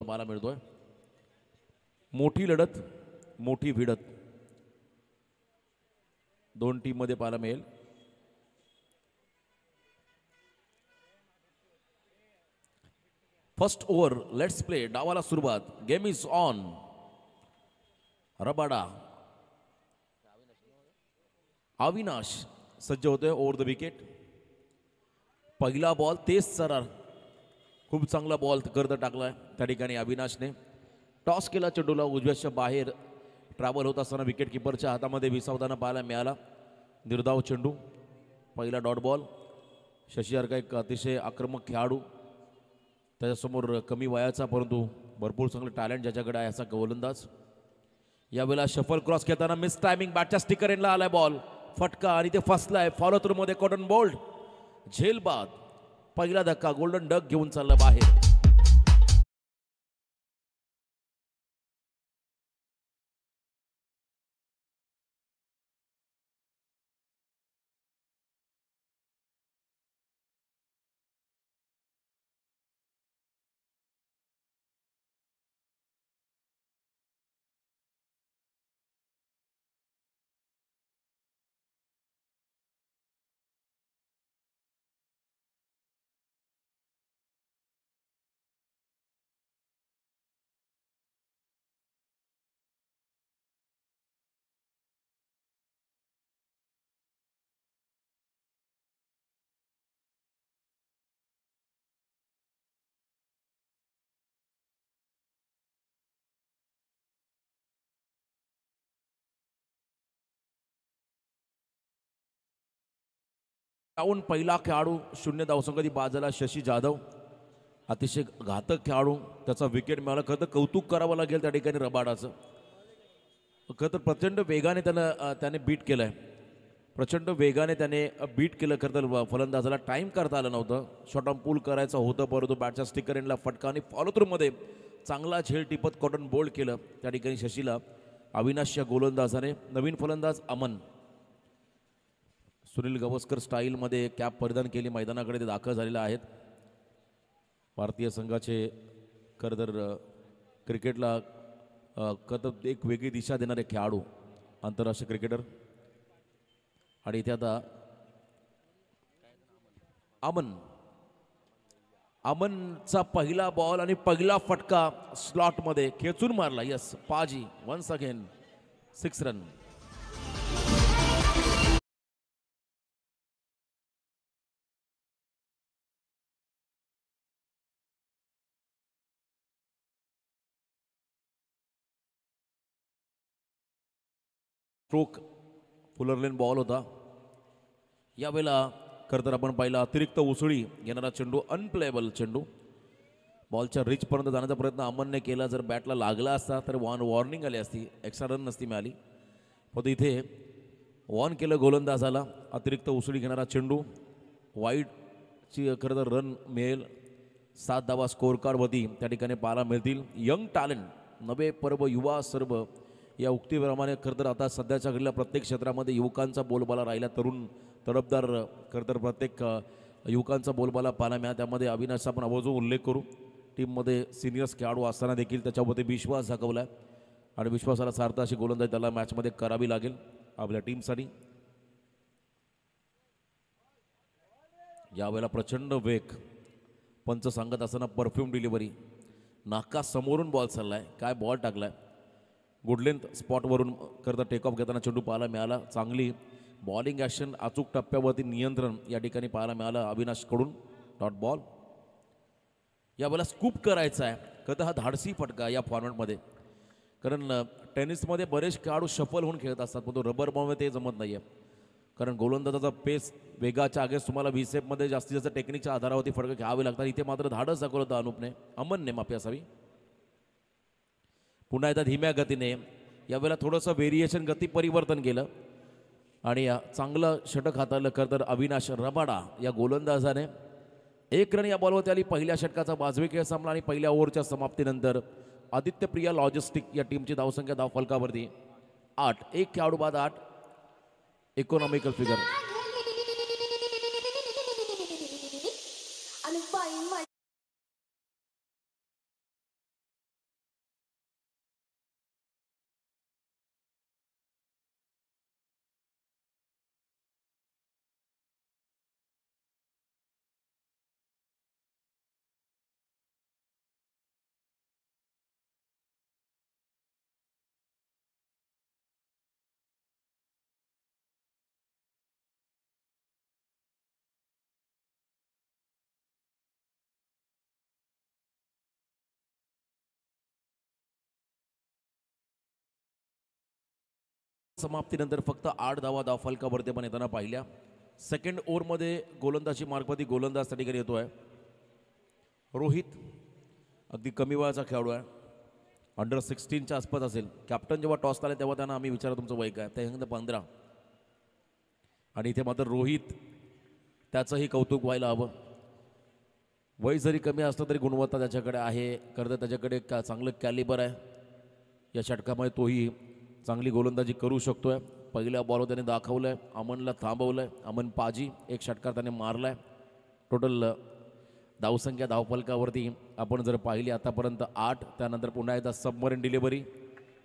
मला मिळतोय. मोठी लढत, मोठी भिडत दोन टीम मध्ये पाहायला मिळेल. First over, let's play. डावाला सुरुवात. Game is on. Rabada Avinash सज्ज होतोय ओव्हर द विकेट. पहिला बॉल तेज सरार, खूप चांगला बॉल गर्द टाकलाय त्या ठिकाणी अविनाशने. टॉस केला चेंडूला उजव्याच्या बाहेर. ट्रॅव्हल होत असताना विकेट किपरच्या हातामध्ये विसावताना पाहायला मिळाला. निर्धाव चेंडू, पहिला डॉट बॉल. शशी का एक अतिशय आक्रमक खेळाडू, त्याच्यासमोर कमी वयाचा परंतु भरपूर चांगलं टॅलेंट ज्याच्याकडे आहे असा गोलंदाज. यावेळेला शफल क्रॉस खेळताना मिस टायमिंग, बॅटच्या स्टिकर एंडला आलाय बॉल. फटका आणि ते फसलाय. फॉलो थ्रू मध्ये कॉटन बोल्ड. झेल बाद. पहिला धक्का, गोल्डन डक घेऊन चालला बाहेर. डाऊन पहिला खेळाडू, 0 धावसंगती बाजूला शशी जाधव. अतिशय घातक खेळाडू, त्याचा विकेट मिळाला. खरं तर कौतुक करावं लागेल त्या ठिकाणी रबाडाचं. खरं तर प्रचंड वेगाने त्याने बीट केलंय. प्रचंड वेगाने त्याने बीट केलं. खरं तर फलंदाजाला टाइम करता आलं नव्हतं. शॉर्ट ऑन पूल करायचं होतं परंतु बॅटच्या स्टिकर एंडला फटका आणि फॉलो थ्रू मध्ये चांगला झेल टिपत कॉटन बोल्ड केलं त्या ठिकाणी शशीला. अविनाशच्या गोलंदाजाने. नवीन फलंदाज अमन, सुनील गावस्कर स्टाईलमध्ये कॅप परिधान केली, मैदानाकडे ते दाखल झालेले आहेत. भारतीय संघाचे खरं तर क्रिकेटला एक वेगळी दिशा देणारे खेळाडू, आंतरराष्ट्रीय क्रिकेटर. आणि इथे आता अमनचा पहिला बॉल आणि पहिला फटका स्लॉटमध्ये खेचून मारला. यस, पाजी once again 6 run. Stroke fuller length ball होता. यावेळेला खरं तर आपण पाहिला अतिरिक्त उसळी घेणारा चेंडू, अनप्लेबल चेंडू. बॉलच्या रिचपर्यंत जाण्याचा प्रयत्न अमनने केला. जर बॅटला लागला असता तर वॉर्निंग आली असती, एक्स्ट्रा रन नसती मिळाली. पण इथे वॉर्न केलं गोलंदाजाला. अतिरिक्त उसळी घेणारा चेंडू, वाईडची खरं तर रन मिळेल. 7 धावा स्कोअर कार्डवरती त्या ठिकाणी पाहायला मिळतील. यंग टॅलेंट, नवे पर्व युवा सर्व, या उक्तीप्रमाणे खरं तर आता सध्याच्या घडीला प्रत्येक क्षेत्रामध्ये युवकांचा बोलबाला राहिला. तरुण तडफदार खरं तर प्रत्येक युवकांचा बोलबाला पाहायला मिळाला. त्यामध्ये अविनाशचा आपण आवर्जून उल्लेख करू. टीममध्ये सिनियर्स खेळाडू असताना देखील त्याच्यामध्ये विश्वास दाखवला आहे आणि विश्वासाला सार्थ अशी गोलंदाजी त्याला मॅचमध्ये करावी लागेल आपल्या टीमसाठी. यावेळेला प्रचंड वेग, पंच सांगत असताना परफ्यूम डिलिव्हरी. नाका समोरून बॉल चाललाय, काय बॉल टाकलाय. गुडलेंथ स्पॉटवरून करता टेक ऑफ घेताना चेंडू पाहायला मिळाला. चांगली बॉलिंग ॲक्शन, अचूक टप्प्यावरती नियंत्रण या ठिकाणी पाहायला मिळालं अविनाशकडून. Dot ball. यावेळेला स्कूप करायचा आहे. खरं हा धाडसी फटका या फॉर्मॅटमध्ये, कारण टेनिसमध्ये बरेच खेळाडू शफल होऊन खेळत असतात पण तो रबर बॉलमध्ये ते जमत नाही आहे. कारण गोलंदाजाचा पेस वेगाच्या आगेस तुम्हाला व्हीसेपमध्ये जास्तीत जास्त टेक्निकच्या आधारावरती फटके घ्यावे लागतात. इथे मात्र धाडस दाखवलं होतं अनुपने, अमनने माफी असावी. पुन्हा एकदा धीम्या गतीने यावेळेला थोडंसं व्हेरिएशन, गती परिवर्तन केलं आणि चांगलं षटक हाताळलं खरं तर अविनाश रबाडा या गोलंदाजाने. 1 रन या बॉलवरती आली. पहिल्या षटकाचा वाजवी खेळ संपला आणि पहिल्या ओव्हरच्या समाप्तीनंतर आदित्य प्रिया लॉजिस्टिक या टीमची धावसंख्या धाव फलकावरती 8. 1 खेळाडू बाद 8. Economical figure. समाप्तीनंतर फक्त 8 धावा धावफलकावरती पण येताना पाहिल्या. सेकंड ओव्हरमध्ये गोलंदाजी मार्गवरती गोलंदाज त्या ठिकाणी येतोय रोहित. अगदी कमी वयाचा खेळाडू आहे, अंडर 16च्या आसपास असेल. कॅप्टन जेव्हा टॉस आले तेव्हा त्यांना आम्ही विचारलं तुमचं वय काय, ते 15. आणि इथे मात्र रोहित, त्याचंही कौतुक व्हायला हवं. वय जरी कमी असलं तरी गुणवत्ता त्याच्याकडे आहे. खरं तर त्याच्याकडे चांगलं कॅलिबर आहे. या षटकामध्ये तोही चांगली गोलंदाजी करू शकतोय. पहिल्या बॉलवर त्याने दाखवलं आहे, अमनला थांबवलं आहे. अमन पाजी एक षटकार त्याने मारला आहे. टोटल धावसंख्या धावफलकावरती आपण जर पाहिली आतापर्यंत 8. त्यानंतर पुन्हा एकदा सबमरीन डिलिव्हरी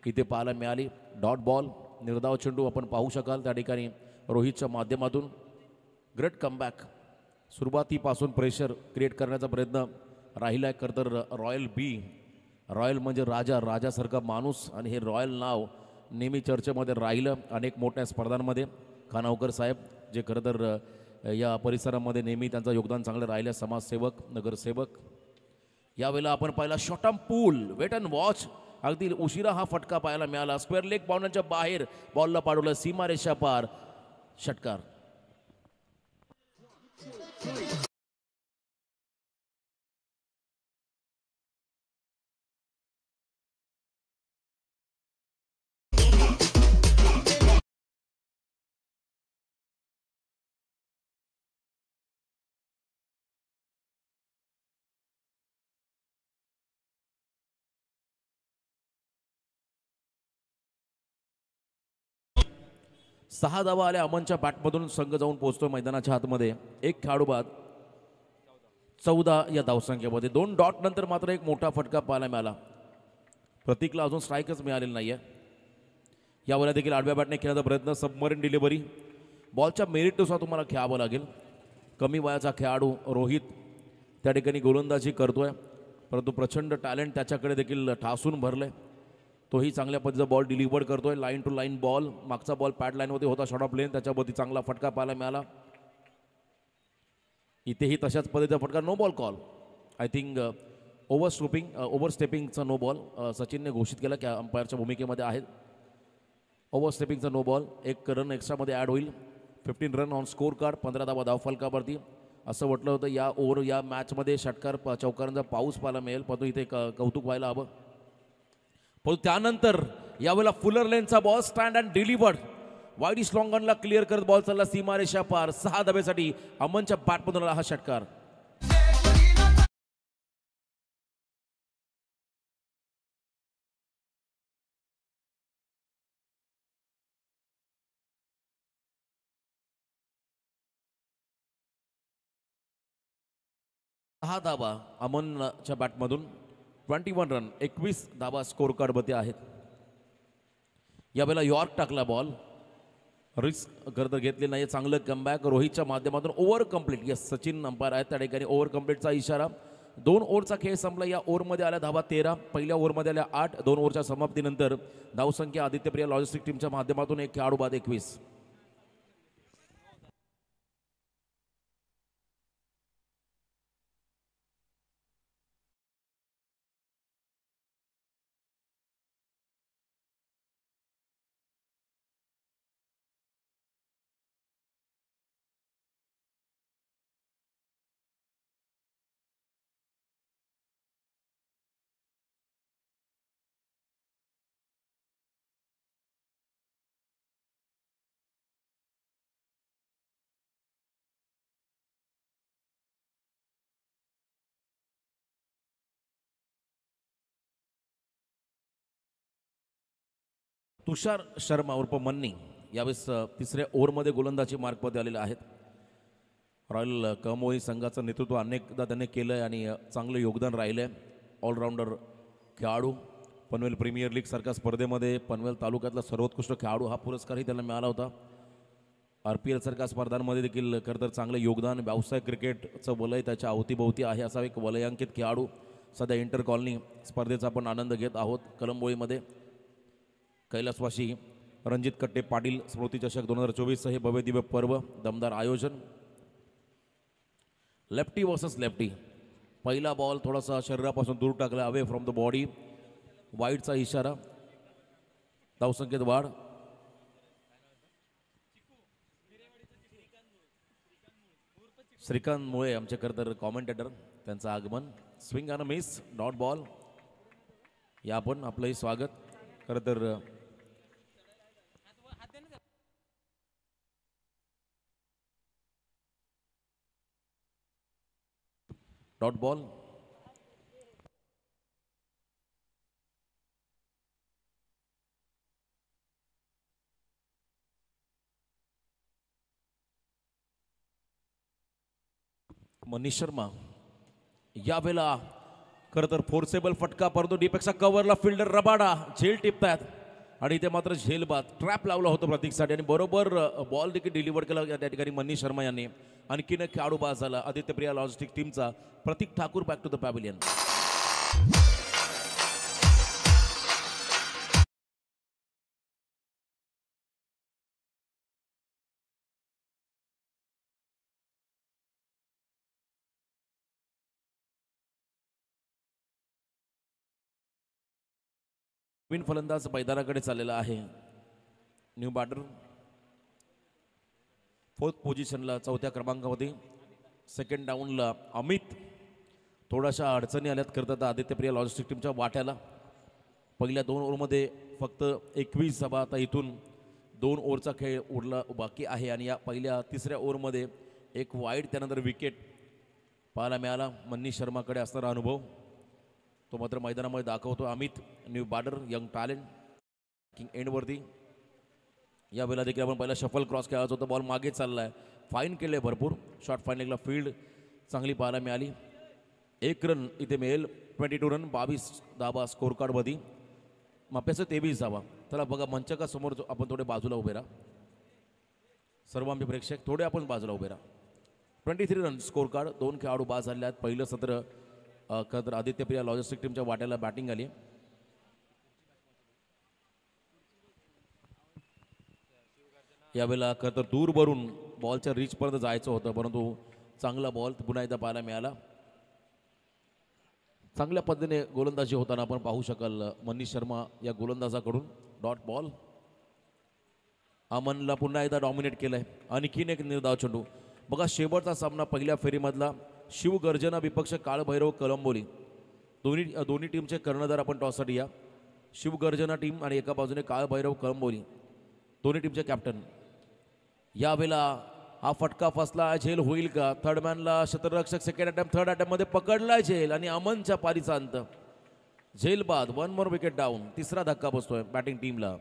इथे पाहायला मिळाली. डॉट बॉल निर्धाव चेंडू आपण पाहू शकाल त्या ठिकाणी रोहितच्या माध्यमातून. Great comeback. सुरुवातीपासून प्रेशर क्रिएट करण्याचा प्रयत्न राहिला आहे. खरं तर रॉयल बी, रॉयल म्हणजे राजा, राजासारखा माणूस, आणि हे रॉयल नाव नेहमी चर्चेमध्ये राहिलं अनेक मोठ्या स्पर्धांमध्ये. खानावकर साहेब जे खरं तर या परिसरामध्ये नेहमी त्यांचं योगदान चांगलं राहिलं. समाजसेवक, नगरसेवक. यावेळेला आपण पाहिला शॉटम पूल, वेट अँड वॉच. अगदी उशिरा हा फटका पाहायला मिळाला. स्क्वेअर लेग बाउंड्रीच्या बाहेर बॉलला पाडवलं, सीमारेषा पार, षटकार. सहा धावा आल्या अमनच्या बॅटमधून. संघ जाऊन पोहोचतो मैदानाच्या आतमध्ये. एक खेळाडू बाद, 14 या धावसंख्येमध्ये. 2 डॉट नंतर मात्र एक मोठा फटका पाहायला मिळाला. प्रतीकला अजून स्ट्राईकच मिळालेली नाहीये. यावेळेला देखील आडव्या बॅटने खेळण्याचा प्रयत्न. Submarine delivery. बॉलच्या मेरिटनुसार तुम्हाला खेळावं लागेल. कमी वयाचा खेळाडू रोहित त्या ठिकाणी गोलंदाजी करतोय, परंतु प्रचंड टॅलेंट त्याच्याकडे देखील ठासून भरलंय. तोही चांगल्या पद्धतीचा बॉल डिलिव्हर करतोय. Line to line ball. मागचा बॉल पॅड लाईनमध्ये होता, शॉर्ट ऑफ लेन, त्याच्यावरती चांगला फटका पाहायला मिळाला. इथेही तशाच पद्धतीचा फटका. No ball call. I think ओव्हरस्टेपिंगचा नो बॉल सचिनने घोषित केला की अंपायरच्या भूमिकेमध्ये आहेत. ओव्हरस्टेपिंगचा नो बॉल. एक रन एक्स्ट्रामध्ये ॲड होईल. 15 रन ऑन स्कोर कार्ड, 15 धावा धावफलकावरती. असं म्हटलं होतं या मॅचमध्ये षटकार चौकारांचा पाऊस पाहायला मिळेल, परंतु इथे कौतुक व्हायला हवं. पण त्यानंतर यावेळेला फुलर लेनचा ball, stand and delivered. Wide स्लॉंगनला क्लिअर करत बॉल चालला सीमारेषा पार. 6 धाब्यासाठी अमनच्या बॅटमधून हा षटकार. सहा धावा अमनच्या बॅटमधून. 21 रन, 21 धावा स्कोर कार्डमध्ये आहेत. यावेळेला यॉर्क टाकला बॉल. रिस्क खरं घेतली नाही. चांगलं कमबॅक रोहितच्या माध्यमातून. Over complete. Yes, Sachin umpire आहेत त्या ठिकाणी. ओव्हर कम्प्लीटचा इशारा. 2 ओव्हरचा खेळ संपला. या ओव्हरमध्ये आल्या धावा 13, पहिल्या ओव्हरमध्ये आल्या 8. 2 ओव्हरच्या समाप्तीनंतर धावसंख्या आदित्यप्रिया लॉजिस्टिक टीमच्या माध्यमातून एक खेळाडू बाद 21. तुषार शर्मा उर्फ मन्नी यावेळेस तिसऱ्या ओव्हरमध्ये गोलंदाजी मार्कमध्ये आलेले आहेत. रॉयल कमोई संघाचं नेतृत्व अनेकदा त्यांनी केलं आहे आणि चांगलं योगदान राहिलं आहे. ऑलराऊंडर खेळाडू. पनवेल प्रीमियर लीग सारख्या स्पर्धेमध्ये पनवेल तालुक्यातला सर्वोत्कृष्ट खेळाडू हा पुरस्कारही त्यांना मिळाला होता. RPL सारख्या स्पर्धांमध्ये देखील खरं तर चांगलं योगदान. व्यावसायिक क्रिकेटचं वलय त्याच्या अवतीभोवती आहे असा एक वलयांकित खेळाडू. सध्या इंटर कॉलनी स्पर्धेचा आपण आनंद घेत आहोत कलंबोळीमध्ये. कैलासवासी रणजित कट्टे पाटील स्मृती चषक 2024 हे भव्य दिव्य पर्व. दमदार आयोजन. Lefty versus lefty. पहिला बॉल थोडासा शरीरापासून दूर टाकला, अवे फ्रॉम द बॉडी. वाईडचा इशारा. धावसंख्येत वाढ. श्रीकांत मुळे आमचे खरं तर कॉमेंटेटर, त्यांचं आगमन. स्विंग आणि मिस, डॉट बॉल. या पण आपलंही स्वागत. खरं तर डॉट बॉल. मनीष शर्मा यावेळेला खरं तर फोर्सेबल फटका, परंतु डीपेक्षा कव्हरला फिल्डर रबाडा झेल टिपतायत आणि इथे मात्र झेल बाद ट्रॅप लावला होता प्रतीकसाठी आणि बरोबर बॉल देखील डिलिव्हर केला त्या ठिकाणी मनीष शर्मा यांनी. आणखीन एक खेळाडू बाद झाला आदित्य प्रिया लॉजिस्टिक टीमचा Prateek Thakur. Back to the pavilion. नवीन फलंदाज मैदानाकडे चाललेला आहे. न्यू बॅटर फोर्थ पोझिशनला, चौथ्या क्रमांकामध्ये. सेकंड डाऊनला अमित. थोड्याशा अडचणी आल्यात करतात आदित्य प्रिया लॉजिस्टिक टीमच्या वाट्याला. पहिल्या 2 ओव्हरमध्ये फक्त 21 धावा. आता इथून 2 ओव्हरचा खेळ उरला बाकी आहे आणि या पहिल्या 3ऱ्या ओव्हरमध्ये एक वाईड त्यानंतर विकेट पाहायला मिळाला. मनीष शर्माकडे असणारा अनुभव तो मात्र मैदानामध्ये दाखवतो. Amit new batter, young talent, king एंडवरती. या वेळेला देखील आपण पहिला शफल क्रॉस खेळायचा होता. बॉल मागे चाललाय, फाईन केले भरपूर. शॉर्ट फायनलिंगला फील्ड चांगली पाहायला मिळाली. 1 रन इथे मिळेल. 22 रन, 22 धावा स्कोर कार्डमध्ये. माप्याचं 23 धावा. त्याला बघा मंचकासमोर आपण थोडे बाजूला उभे राहा. सर्व आमचे प्रेक्षक थोडे आपण बाजूला उभे राहा. 23 रन स्कोर कार्ड. 2 खेळाडू बाद झाले आहेत. पहिलं सत्र खरं तर आदित्य प्रिया लॉजिस्टिक टीमच्या वाट्याला बॅटिंग आली. यावेळेला खरं तर दूर भरून बॉलच्या रीचपर्यंत जायचं होतं, परंतु चांगला बॉल पुन्हा एकदा पाहायला मिळाला. चांगल्या पद्धतीने गोलंदाजी होताना आपण पाहू शकाल मनीष शर्मा या गोलंदाजाकडून. Dot ball. अमनला पुन्हा एकदा डॉमिनेट केलंय. आणखीन एक निर्धाव चेंडू. बघा शेवटचा सामना पहिल्या फेरीमधला शिवगर्जना विपक्ष काळभैरव कलंबोली. दोन्ही टीमचे कर्णधार आपण टॉससाठी या. शिवगर्जना टीम आणि एका बाजूने काळभैरव कलंबोली, दोन्ही टीमचे कॅप्टन. यावेळेला हा फटका फसला, झेल होईल का? थर्डमॅनला क्षेत्ररक्षक सेकंड अटेम्प्ट, थर्ड अटेम्प्टमध्ये पकडलाय झेल आणि अमनच्या पारीचा अंत. झेल बाद, 1 मोर विकेट डाऊन. 3रा धक्का बसतोय बॅटिंग टीमला.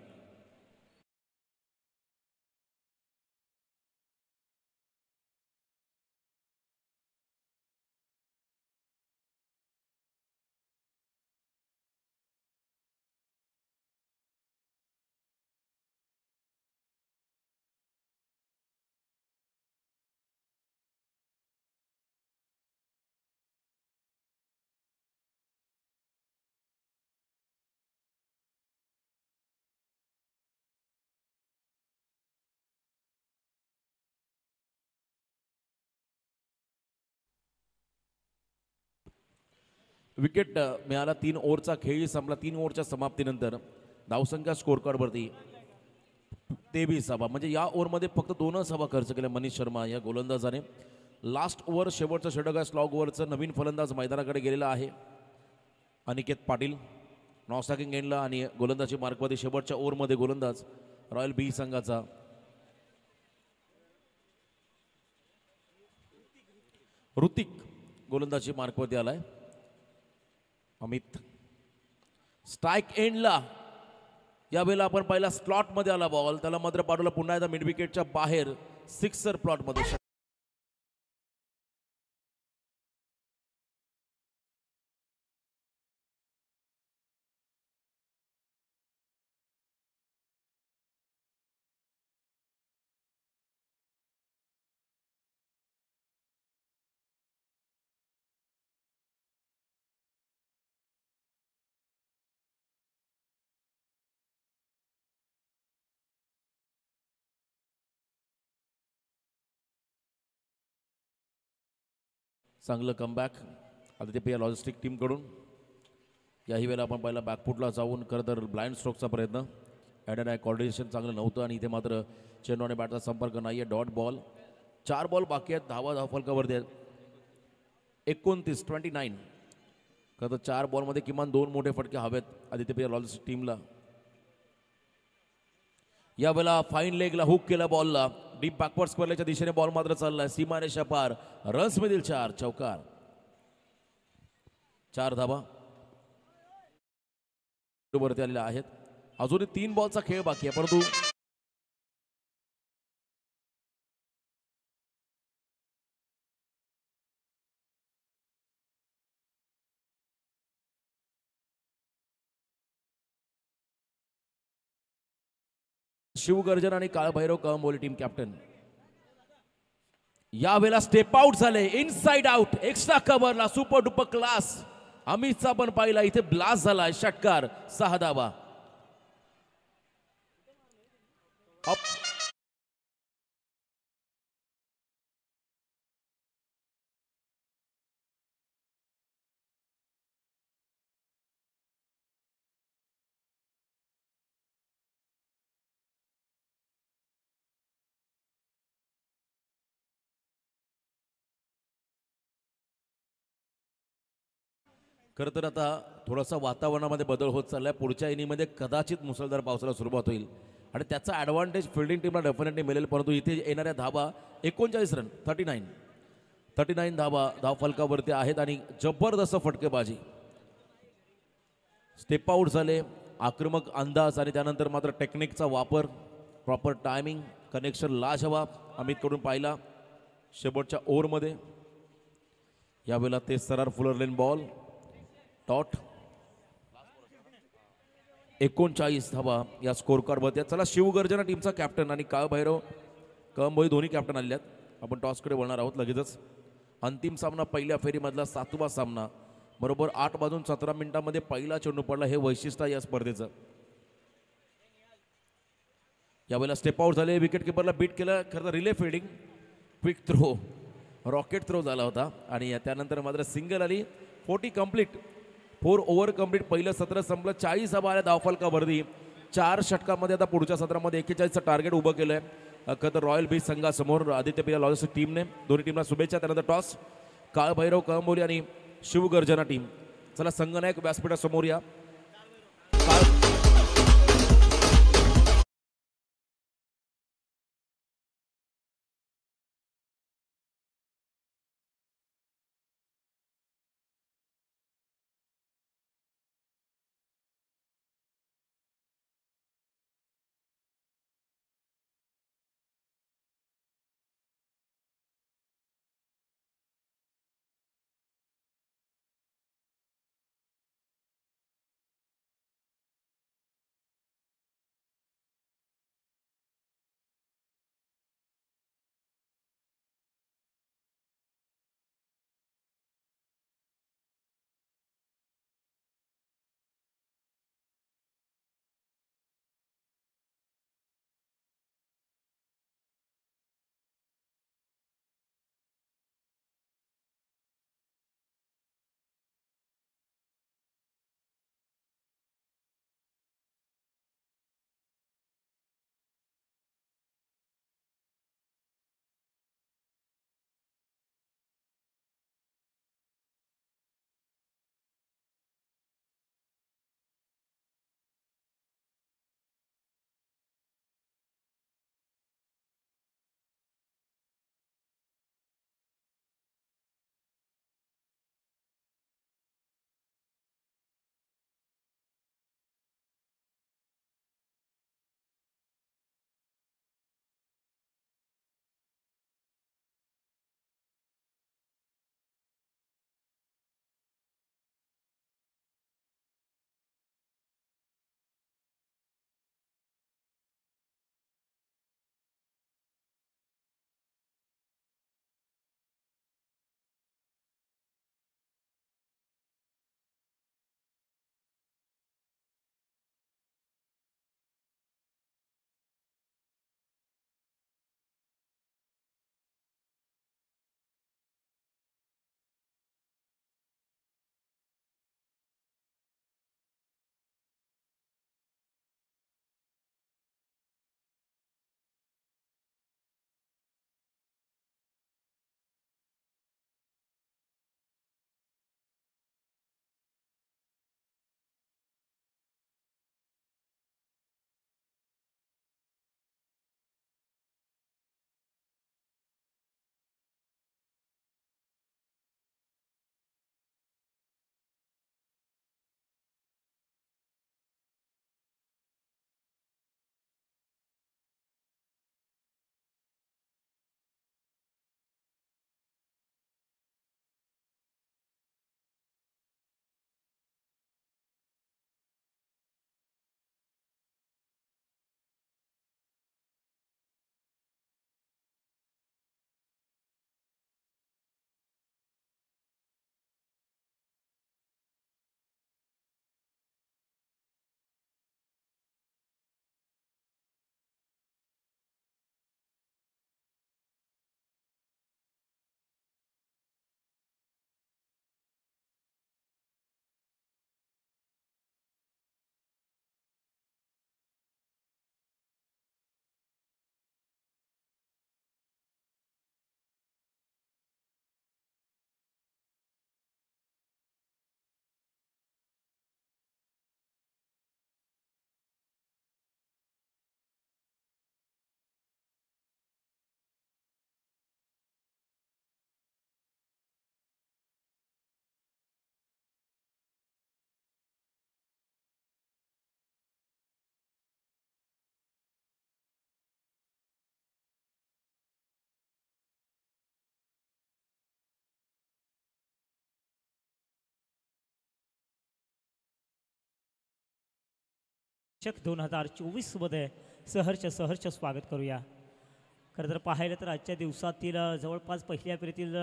विकेट मिळाला. 3 ओव्हरचा खेळ संपला. 3 ओव्हरच्या समाप्तीनंतर धावसंख्या स्कोर कार्डवरती 23 धावा. म्हणजे या ओव्हरमध्ये फक्त 2च धावा खर्च केल्या मनीष शर्मा या गोलंदाजाने. लास्ट ओव्हर शेवटचं षटक आहे स्लॉग ओव्हरचं. नवीन फलंदाज मैदानाकडे गेलेला आहे अनिकेत पाटील नॉस्टॅकिंग एंडला आणि गोलंदाजी मार्कमध्ये शेवटच्या ओव्हरमध्ये गोलंदाज रॉयल बी संघाचा ऋतिक गोलंदाजी मार्कमध्ये आलाय. अमित स्ट्राईक एंडला. यावेळेला आपण पहिला स्लॉटमध्ये आला बॉल, त्याला मात्र पाडूला पुन्हा एकदा मिड विकेटच्या बाहेर सिक्सर प्लॉटमध्ये. चांगलं कमबॅक आदित्य प्रिया लॉजिस्टिक टीमकडून. याही वेळेला आपण पहिला बॅकफुटला जाऊन खरं तर ब्लाइंड स्ट्रोकचा प्रयत्न. ॲड अँड आय कॉर्डिनेशन चांगलं नव्हतं आणि इथे मात्र चेंडू आणि बॅटचा संपर्क नाही आहे. Dot ball. 4 बॉल बाकी आहेत. धावफलकावरती आहेत 29 खरं तर 4 बॉलमध्ये किमान 2 मोठे फटके हवेत आदित्य बिर्ला लॉयल्स टीमला. यावेळेला फाईन लेगला हुक केला बॉलला. डीप बॅकवर्ड स्क्वेअरच्या दिशेने बॉल मात्र चाललाय सीमारेषा पार. रन्स मधील 4 चौकार. 4 धावा वरती आलेल्या आहेत. अजूनही 3 बॉलचा खेळ बाकी आहे परंतु शिवगर्जन आणि काळभैरव कळंबोली टीम कॅप्टन यावेळेला स्टेप आउट झाले. इनसाइड आउट एक्स्ट्रा कव्हरला सुपर डुपर क्लास. अमितचा पण पाहिला इथे ब्लास्ट झाला. षटकार 6 धावा. खरं तर आता थोडासा वातावरणामध्ये बदल होत चाललाय. पुढच्या इनिंगमध्ये कदाचित मुसळधार पावसाला सुरुवात होईल आणि त्याचा ॲडव्हान्टेज फिल्डिंग टीमला डेफिनेटली मिळेल. परंतु इथे येणाऱ्या धावा 39 रन 39 धावा धावफलकावरती आहेत आणि जबरदस्त फटकेबाजी. स्टेप आउट झाले. आक्रमक अंदाज आणि त्यानंतर मात्र टेक्निकचा वापर, प्रॉपर टायमिंग, कनेक्शन लाजवाब अमितकडून पाहिला शेवटच्या ओव्हरमध्ये. यावेळेला ते सरार फुलर लेन बॉल टॉट. 39 धावा या स्कोर कार्डवरती. चला शिवगर्जना टीमचा कॅप्टन आणि काळभैरव कळंबोली दोन्ही कॅप्टन आले आहेत. आपण टॉसकडे वळणार आहोत लगेचच. अंतिम सामना पहिल्या फेरीमधला 7वा सामना. बरोबर 8 वाजून 17 मिनिटांमध्ये पहिला चेंडू पडला. हे वैशिष्ट्य या स्पर्धेचं. यावेळेला स्टेप आउट झाले. विकेट किपरला बीट केलं. खरं तर relay fielding quick throw rocket throw झाला होता आणि त्यानंतर मात्र सिंगल आली. 40 कंप्लीट 4 ओव्हर कंप्लीट. पहिलं सत्र संपलं. 40 धावा आल्या धावफलकावरती. 4 षटकामध्ये आता पुढच्या सत्रामध्ये 41चं टार्गेट उभं केलंय. खरं तर रॉयल बीच संघासमोर आदित्य बिर्ला लॉयल्स टीमने. दोन्ही टीमला शुभेच्छा. त्यानंतर टॉस काळभैरव कळंबोली आणि शिवगर्जना टीम. चला संगनायक व्यासपीठासमोर या. चषक 2024 मध्ये सहर्ष स्वागत करूया. खरं तर पाहिलं तर आजच्या दिवसातील जवळपास पहिल्या फेरीतील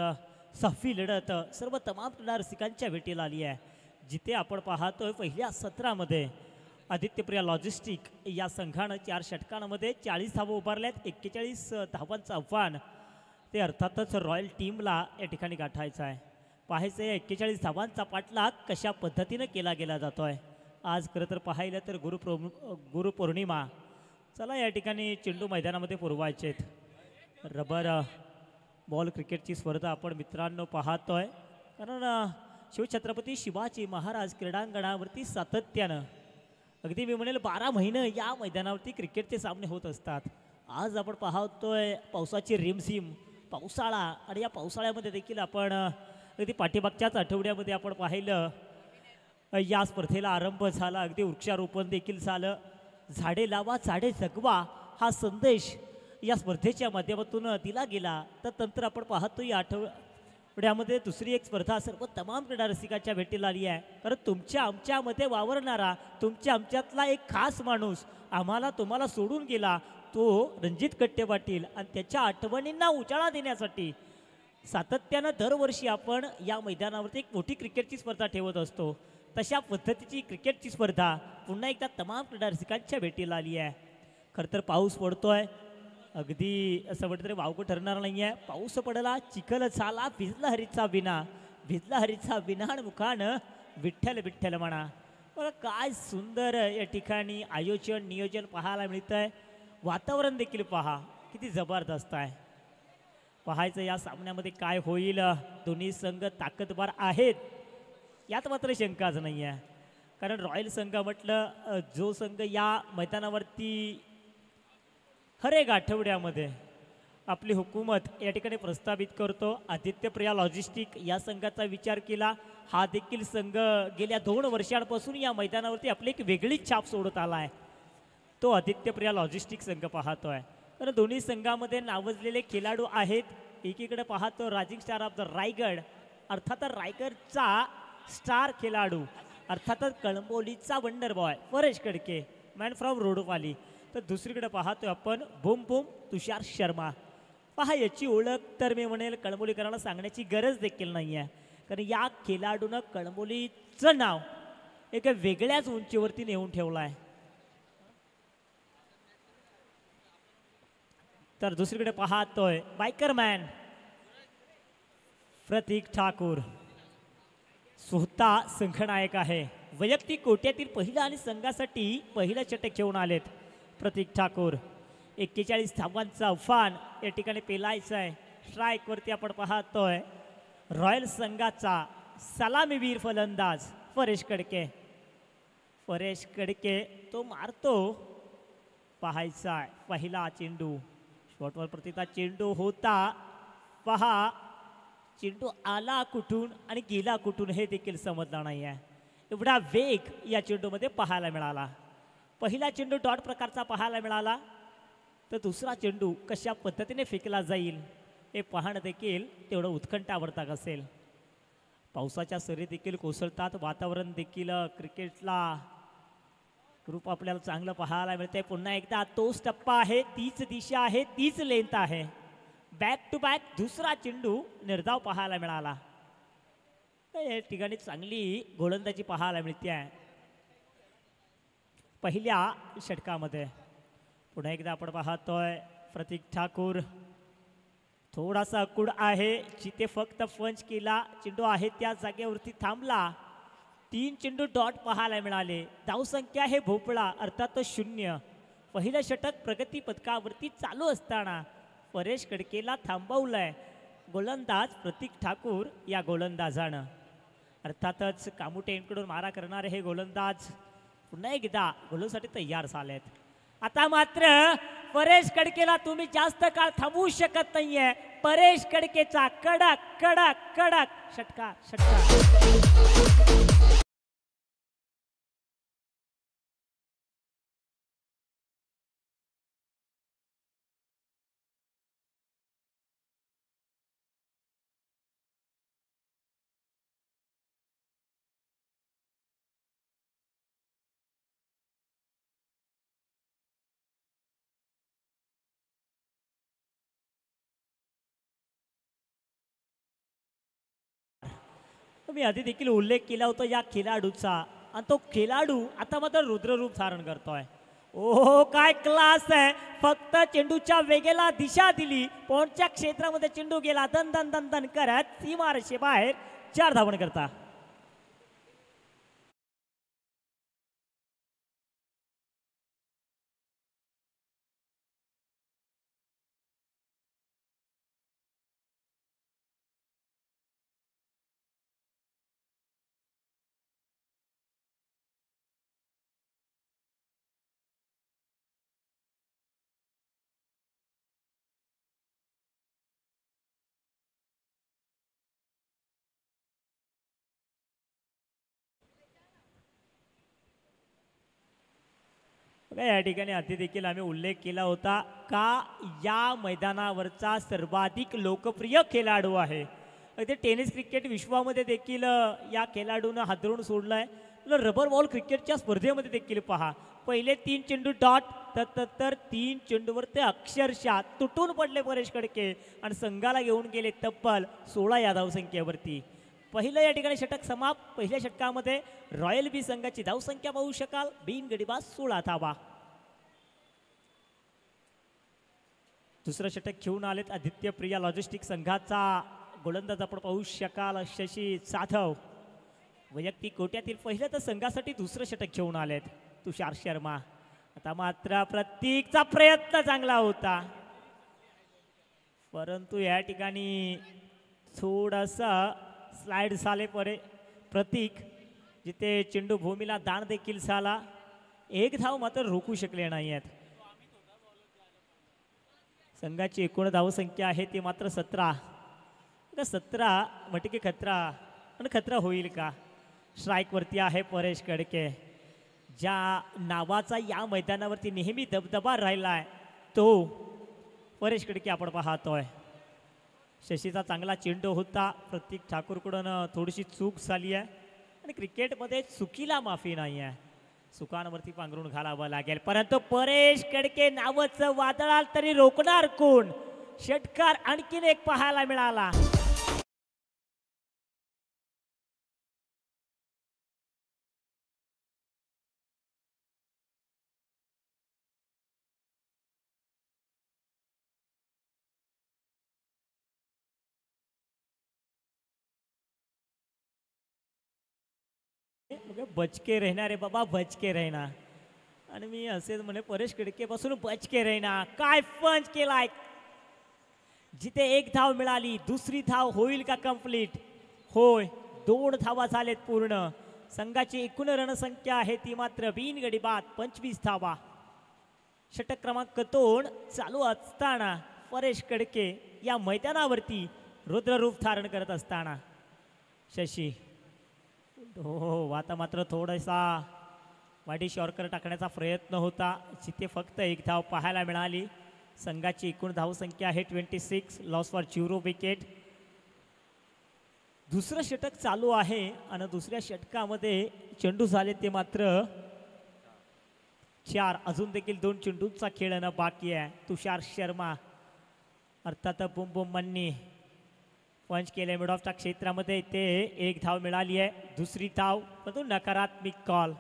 6वी लढत सर्व तमाम क्रीडा रसिकांच्या भेटीला आली आहे. जिथे आपण पाहतोय पहिल्या सत्रामध्ये आदित्यप्रिया लॉजिस्टिक या संघानं 4 षटकांमध्ये 40 धावा उभारल्यात. 41 धावांचं आव्हान ते अर्थातच रॉयल टीमला या ठिकाणी गाठायचं आहे. पाहायचं आहे 41 धावांचा पाठलाग कशा पद्धतीनं केला गेला जातो आहे. आज खरं तर पाहिलं तर गुरुपौर्णिमा. चला या ठिकाणी चेंडू मैदानामध्ये पुरवायचे आहेत. रबर बॉल क्रिकेटची स्पर्धा आपण मित्रांनो पाहतोय. कारण शिवछत्रपती शिवाजी महाराज क्रीडांगणावरती सातत्यानं अगदी मी म्हणेल 12 महिने या मैदानावरती क्रिकेटचे सामने होत असतात. आज आपण पाहतोय पावसाची रिमझिम पावसाळा आणि या पावसाळ्यामध्ये देखील आपण अगदी पाठीमागच्याच आठवड्यामध्ये आपण पाहिलं या स्पर्धेला आरंभ झाला. अगदी वृक्षारोपण देखील झालं. झाडे लावा झाडे जगवा हा संदेश या स्पर्धेच्या माध्यमातून दिला गेला. तर नंतर आपण पाहतो या आठवड्यामध्ये दुसरी एक स्पर्धा सर्व तमाम क्रीडा रसिकांच्या भेटीला आली आहे. कारण तुमच्या आमच्यामध्ये वावरणारा तुमच्या आमच्यातला एक खास माणूस आम्हाला तुम्हाला सोडून गेला, तो रणजित कट्टे पाटील. आणि त्याच्या आठवणींना उजाळा देण्यासाठी सातत्यानं दरवर्षी आपण या मैदानावरती एक मोठी क्रिकेटची स्पर्धा ठेवत असतो. तशा पद्धतीची क्रिकेटची स्पर्धा पुन्हा एकदा तमाम क्रीडा रसिकांच्या भेटीला आली आहे. खरं तर पाऊस पडतोय. अगदी असं म्हटलं तरी वावगं ठरणार नाही आहे. पाऊस पडला चिखल झाला भिजला हरीचा बिना भिजला हरीचा बिना मुखानं विठ्ठल विठ्ठल म्हणा. बघा काय सुंदर या ठिकाणी आयोजन नियोजन पाहायला मिळतं आहे. वातावरण देखील पहा किती जबरदस्त आहे. पाहायचं या सामन्यामध्ये काय होईल. दोन्ही संघ ताकदवार आहेत यात मात्र शंकाच नाही आहे. कारण रॉयल संघ म्हटलं जो संघ या मैदानावरती हर एक आठवड्यामध्ये आपली हुकूमत या ठिकाणी प्रस्थापित करतो. आदित्यप्रिया लॉजिस्टिक या संघाचा विचार केला. हा देखील संघ गेल्या 2 वर्षांपासून या मैदानावरती आपली एक वेगळीच छाप सोडत आला आहे. तो आदित्यप्रिया लॉजिस्टिक संघ पाहतोय. तर दोन्ही संघामध्ये नावाजलेले खेळाडू आहेत. एकीकडे पाहतो rising star of the Raigad अर्थात रायगडचा स्टार खेळाडू अर्थातच कळंबोलीचा wonder boy Paresh Kadke man from Rodpali. तर दुसरीकडे पाहतोय आपण बूम बूम तुषार शर्मा. पहा याची ओळख तर मी म्हणेल कळंबोलीकरांना सांगण्याची गरज देखील नाही आहे. कारण या खेळाडूनं कळंबोलीचं नाव एका वेगळ्याच उंचीवरती नेऊन ठेवलं आहे. तर दुसरीकडे पाहतोय बायकरमॅन प्रतीक ठाकूर स्वतः संघनायक आहे. वैयक्तिक कोट्यातील पहिला आणि संघासाठी पहिलं षटक घेऊन आलेत प्रतीक ठाकूर. 41 धावांचा आव्हान या ठिकाणी पेलायचं आहे. स्ट्राईकवरती आपण पाहतोय रॉयल संघाचा सलामीवीर फलंदाज परेश कडके. परेश कडके तो मारतो. पाहायचा आहे पहिला चेंडू शॉटवर प्रतिता चेंडू होता. पहा चेंडू आला कुठून आणि गेला कुठून हे देखील समजलं नाही आहे. एवढा वेग या चेंडूमध्ये पाहायला मिळाला. पहिला चेंडू डॉट प्रकारचा पाहायला मिळाला. तर दुसरा चेंडू कशा पद्धतीने फेकला जाईल हे पाहणं देखील तेवढं उत्कंठावर्धक असेल. पावसाच्या सरी देखील कोसळतात. वातावरण देखील क्रिकेटला ग्रुप आपल्याला चांगलं पाहायला मिळतंय. पुन्हा एकदा तोच टप्पा आहे तीच दिशा आहे तीच लेंथ आहे. बॅक टू बॅक दुसरा चेंडू निर्धाव पाहायला मिळाला. तर या ठिकाणी चांगली गोलंदाजी पाहायला मिळते आहे पहिल्या षटकामध्ये. पुन्हा एकदा आपण पाहतोय प्रतीक ठाकूर थोडासा अकूड आहे. जिथे फक्त पंच केला चेंडू आहे त्या जागेवरती थांबला. 3 चेंडू डॉट पाहायला मिळाले. धावसंख्या आहे भोपळा अर्थात 0. पहिलं षटक प्रगती पथकावरती चालू असताना परेश कडकेला थांबवलंय गोलंदाज प्रतीक ठाकूर या गोलंदाजानं. अर्थातच कामुटे यांकडून मारा करणारे हे गोलंदाज पुन्हा एकदा गोलसाठी तयार झालेत. आता मात्र परेश कडकेला तुम्ही जास्त काळ थांबवू शकत नाहीये. परेश कडकेचा कडक कडक कडक षटकार षटकार. मी आधी देखील उल्लेख केला होता या खेळाडूचा आणि तो खेळाडू आता मात्र रुद्ररूप धारण करतोय. ओ काय क्लास आहे. फक्त चेंडूच्या वेगेला दिशा दिली, पॉइंटच्या क्षेत्रामध्ये चेंडू गेला दन दन दन दन करत सीमारेषे बाहेर 4 धावण करता. बघा या ठिकाणी आधी देखील आम्ही उल्लेख केला होता का या मैदानावरचा सर्वाधिक लोकप्रिय खेळाडू आहे. ते टेनिस क्रिकेट विश्वामध्ये देखील या खेळाडूनं हादरून सोडलाय. रबर बॉल क्रिकेटच्या स्पर्धेमध्ये देखील पहा, पहिले 3 चेंडू डॉट तर 3 चेंडूवर ते अक्षरशः तुटून पडले परेश कडके आणि संघाला घेऊन गेले तब्बल 16 या धावसंख्येवरती. पहिलं या ठिकाणी षटक समाप्त. पहिल्या षटकामध्ये रॉयल बी संघाची धावसंख्या पाहू शकाल, बिनगडीबाज 16 धावा. दुसरं षटक घेऊन आलेत आदित्य प्रिया लॉजिस्टिक संघाचा गोलंदाज आपण पाहू शकाल शशी जाधव. वैयक्तिक कोट्यातील पहिलं तर संघासाठी दुसरं षटक घेऊन आलेत तुषार शर्मा. आता मात्र प्रतीकचा प्रयत्न चांगला होता, परंतु या ठिकाणी थोडासा स्लाइड झाले पडे प्रतीक, जिथे चेंडू भूमीला दान देखील झाला. 1 धाव मात्र रोखू शकले नाही आहेत. संघाची एकूण धावसंख्या आहे ती मात्र 17. 17 म्हटके खतरा आणि खतरा होईल का. स्ट्राईकवरती आहे परेश कडके, ज्या नावाचा या मैदानावरती नेहमी दबदबा राहिला आहे तो परेश कडके आपण पाहतोय. शशीचा चांगला चेंडू होता, प्रतीक ठाकूरकडून थोडीशी चूक झाली आहे आणि क्रिकेटमध्ये चुकीला माफी नाही आहे. चुकांवरती पांघरून घालावं लागेल, परंतु परेश कडके नावाचं वादळाल तरी रोखणार कोण. षटकार आणखीन एक पाहायला मिळाला. बचके रहणार रे बाबा, बचके रहना. आणि मी असेच म्हणे परेश कडके पासून बचके रहना. काय पंच केलाय, जिथे 1 धाव मिळाली दुसरी धाव होईल का कंप्लीट. होय, 2 धावा झालेत पूर्ण. संघाची एकूण रणसंख्या आहे ती मात्र बिनगडी बाद 25 धावा. षटक क्रमांक 2 चालू असताना परेश कडके या मैदानावरती रुद्ररूप धारण करत असताना शशी हो आता मात्र थोडासा वाडी शॉर्कर टाकण्याचा प्रयत्न होता, जिथे फक्त 1 धाव पाहायला मिळाली. संघाची एकूण धावसंख्या आहे 26, लॉस फॉर 0 विकेट. दुसरं षटक चालू आहे आणि दुसऱ्या षटकामध्ये चेंडू झाले ते मात्र 4. अजून देखील 2 चेंडूंचा खेळणं बाकी आहे. तुषार शर्मा अर्थात बुम बुम मन्नी पंच केले मिड ऑफच्या क्षेत्रामध्ये, ते 1 धाव मिळाली आहे. दुसरी धाव परंतु नकारात्मक कॉल.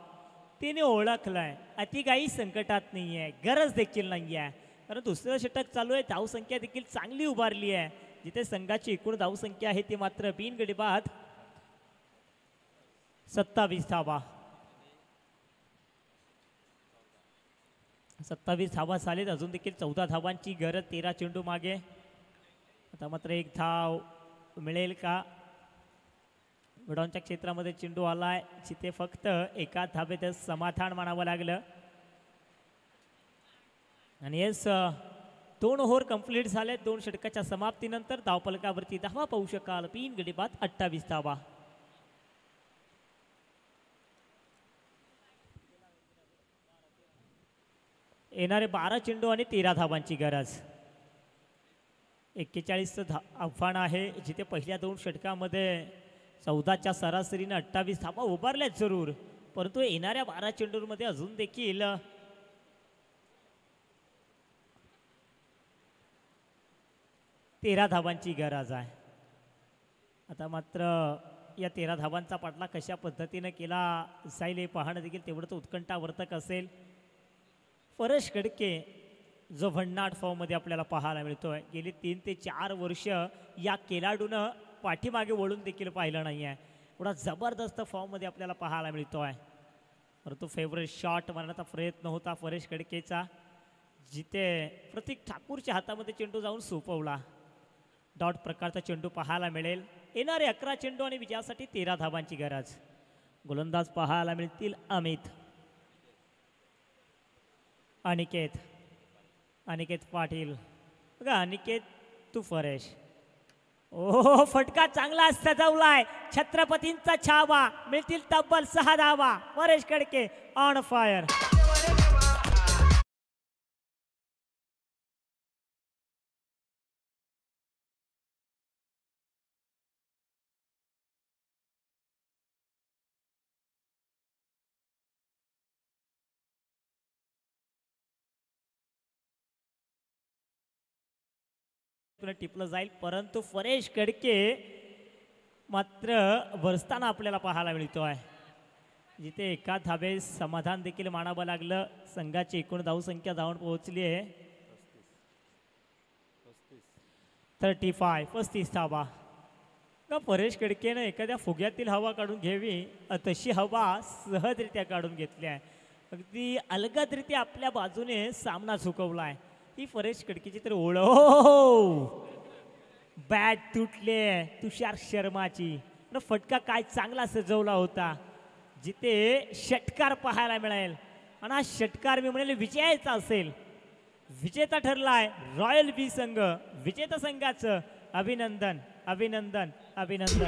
तिने ओळखलंय अतिगाई संकटात नाही आहे, गरज देखील नाही आहे, कारण दुसरं षटक चालू आहे. धावसंख्या देखील चांगली उभारली आहे, जिथे संघाची एकूण धावसंख्या आहे ती मात्र बिनगडी बाद 27 धावा. 27 धावा झालेत. अजून देखील 14 धावांची गरज, 13 चेंडू मागे. आता मात्र 1 धाव मिळेल का. वडॉनच्या क्षेत्रामध्ये चेंडू आलाय, जिथे फक्त 1 धावेत समाधान मानावं लागलं. आणि येस 2 ओव्हर कंप्लीट झाले. 2 षटकाच्या समाप्तीनंतर धावफलकावरती धावा पाहू शकाल, बिनगडी बाद 28 धावा. येणारे 12 चेंडू आणि 13 धावांची गरज. 41 आव्हान आहे, जिथे पहिल्या 2 षटकामध्ये 14च्या सरासरीने 28 धावा उभारल्यात जरूर, परंतु येणाऱ्या 12 चेंडूंमध्ये अजून देखील 13 धावांची गरज आहे. आता मात्र या 13 धावांचा पाठला कशा पद्धतीनं केला जाईल हे पाहणं देखील तेवढंच उत्कंठावर्धक असेल. परेश खडके जो भन्नाट फॉर्ममध्ये आपल्याला पाहायला मिळतोय. गेली 3 ते 4 वर्ष या खेळाडूनं पाठीमागे वळून देखील पाहिलं नाही आहे. एवढा जबरदस्त फॉर्ममध्ये आपल्याला पाहायला मिळतोय. परंतु फेवरेट शॉट मारण्याचा प्रयत्न होता परेश खडकेचा, जिथे प्रतीक ठाकूरच्या हातामध्ये चेंडू जाऊन सोपवला. डॉट प्रकारचा चेंडू पाहायला मिळेल. येणारे 11 चेंडू आणि विजयासाठी 13 धावांची गरज. गोलंदाज पाहायला मिळतील अमित, अनिकेत पाटील. बघा अनिकेत तू परेश. ओ फटका चांगला सजवलाय. छत्रपतींचा छावा. मिळतील तब्बल 6 धावा. Paresh Khadke on fire. टिपलं जाईल, परंतु परेश खडके मात्र बरसताना आपल्याला पाहायला मिळतो आहे, जिथे एका धाबे समाधान देखील मानावं लागलं. संघाची एकूण धावसंख्या धावून पोहोचली आहे 35 धावा. का परेश खडकेनं एखाद्या फुग्यातील हवा काढून घ्यावी तशी हवा सहजरित्या काढून घेतली आहे. अगदी अलगदरित्या आपल्या बाजूने सामना झुकवला आहे. ही परेश खडकेची तर ओळख. बॅट तुटले तुषार शर्माची. फटका काय चांगला सजवला होता, जिथे षटकार पाहायला मिळेल. आणि हा षटकार मी म्हणेल विजयाचा असेल. विजेता ठरलाय रॉयल बी संघ. विजेता संघाचं अभिनंदन अभिनंदन अभिनंदन.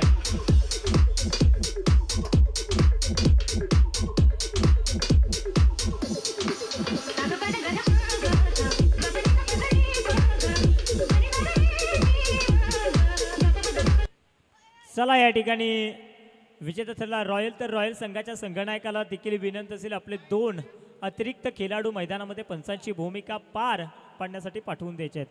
चला या ठिकाणी विजेता ठरला रॉयल. तर रॉयल संघाच्या संघनायकाला देखील विनंती असेल आपले 2 अतिरिक्त खेळाडू मैदानामध्ये पंचांची भूमिका पार पाडण्यासाठी पाठवून द्यायचे आहेत.